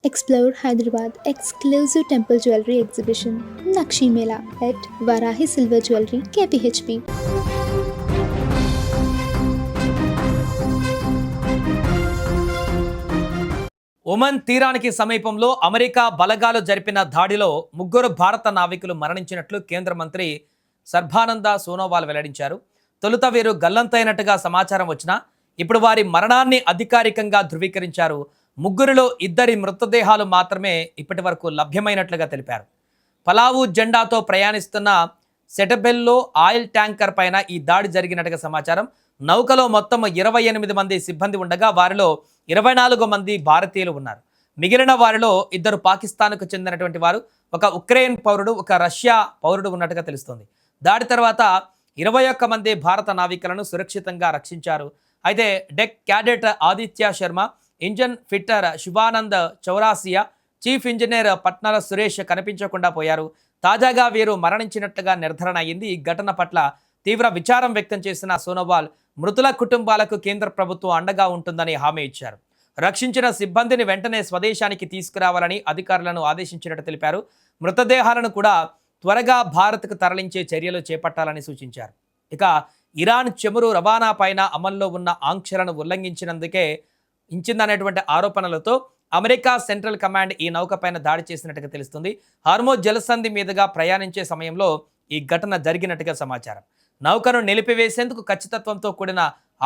Explore Hyderabad exclusive temple jewelry exhibition Nakshi Mela at Varahi Silver Jewelry KPHP. Oman తీరానికి సమీపంలో America బలగాలు జరిపిన దాడిలో ముగ్గురు భారత నావికులు మరణించినట్లు కేంద్ర మంత్రి సర్బానంద సోనోవాల్ వెల్లడించారు. తొలుత వీరు గల్లంతైనట్టుగా సమాచారం వచ్చినా ఇప్పుడు వారి మరణాన్ని అధికారికంగా ధృవీకరించారు. ముగ్గురిలో ఇద్దరి మృతదేహాలు మాత్రమే ఇప్పటి వరకు లభ్యమైనట్లుగా తెలిపారు. పలావు జెండాతో ప్రయాణిస్తున్న సెటబెల్లో ఆయిల్ ట్యాంకర్ పైన ఈ దాడి జరిగినట్టుగా సమాచారం. నౌకలో మొత్తం 28 మంది సిబ్బంది ఉండగా వారిలో 24 మంది భారతీయులు ఉన్నారు. మిగిలిన వారిలో ఇద్దరు పాకిస్తాన్కు చెందినటువంటి వారు, ఒక ఉక్రెయిన్ పౌరుడు, ఒక రష్యా పౌరుడు ఉన్నట్టుగా తెలుస్తోంది. దాడి తర్వాత 21 మంది భారత నావికులను సురక్షితంగా రక్షించారు. అయితే deck cadet Aditya Sharma, engine fitter Shivanand Chaurasia, chief engineer Patnala Suresh కనిపించకుండా పోయారు. తాజాగా వీరు మరణించినట్లుగా నిర్ధారణ అయింది. ఈ ఘటన పట్ల తీవ్ర విచారం వ్యక్తం చేసిన సోనోవాల్ మృతుల కుటుంబాలకు కేంద్ర ప్రభుత్వం అండగా ఉంటుందని హామీ ఇచ్చారు. రక్షించిన సిబ్బందిని వెంటనే స్వదేశానికి తీసుకురావాలని అధికారులను ఆదేశించినట్టు తెలిపారు. మృతదేహాలను కూడా త్వరగా భారత్కు తరలించే చర్యలు చేపట్టాలని సూచించారు. ఇక ఇరాన్ చమురు రవాణా పైన అమల్లో ఉన్న ఆంక్షలను ఉల్లంఘించినందుకే ఇంచిందనేటువంటి ఆరోపణలతో అమెరికా సెంట్రల్ కమాండ్ ఈ నౌక పైన దాడి చేసినట్టుగా తెలుస్తుంది. హార్మోజ్ జలసంధి మీదుగా ప్రయాణించే సమయంలో ఈ ఘటన జరిగినట్టుగా సమాచారం. నౌకను నిలిపివేసేందుకు ఖచ్చితత్వంతో కూడిన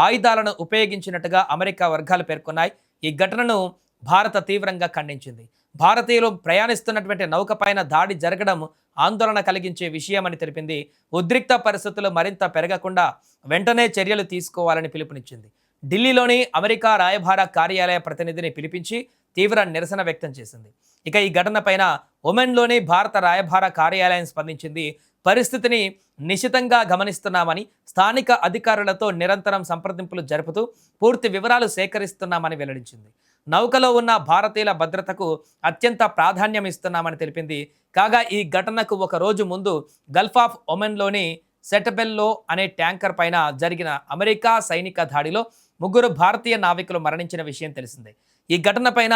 ఆయుధాలను ఉపయోగించినట్టుగా అమెరికా వర్గాలు పేర్కొన్నాయి. ఈ ఘటనను భారత తీవ్రంగా ఖండించింది. భారతీయులు ప్రయాణిస్తున్నటువంటి నౌక పైన దాడి జరగడం ఆందోళన కలిగించే విషయమని తెలిపింది. ఉద్రిక్త పరిస్థితులు మరింత పెరగకుండా వెంటనే చర్యలు తీసుకోవాలని పిలుపునిచ్చింది. ఢిల్లీలోని అమెరికా రాయబార కార్యాలయ ప్రతినిధిని పిలిపించి తీవ్ర నిరసన వ్యక్తం చేసింది. ఇక ఈ ఘటన పైన ఒమెన్లోని భారత రాయబార కార్యాలయం స్పందించింది. పరిస్థితిని నిశితంగా గమనిస్తున్నామని, స్థానిక అధికారులతో నిరంతరం సంప్రదింపులు జరుపుతూ పూర్తి వివరాలు సేకరిస్తున్నామని వెల్లడించింది. నౌకలో ఉన్న భారతీయుల భద్రతకు అత్యంత ప్రాధాన్యం ఇస్తున్నామని తెలిపింది. కాగా ఈ ఘటనకు ఒక రోజు ముందు గల్ఫ్ ఆఫ్ ఒమెన్లోని సెటబెల్లో అనే ట్యాంకర్ పైన జరిగిన అమెరికా సైనిక దాడిలో ముగ్గురు భారతీయ నావికులు మరణించిన విషయం తెలిసిందే. ఈ ఘటన పైన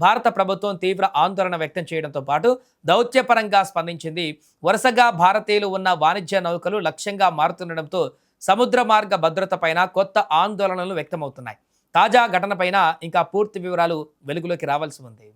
భారత ప్రభుత్వం తీవ్ర ఆందోళన వ్యక్తం చేయడంతో పాటు దౌత్యపరంగా స్పందించింది. వరుసగా భారతీయులు ఉన్న వాణిజ్య నౌకలు లక్ష్యంగా మారుతుండడంతో సముద్ర మార్గ భద్రత పైన కొత్త ఆందోళనలు వ్యక్తమవుతున్నాయి. తాజా ఘటన పైన ఇంకా పూర్తి వివరాలు వెలుగులోకి రావాల్సి ఉంది.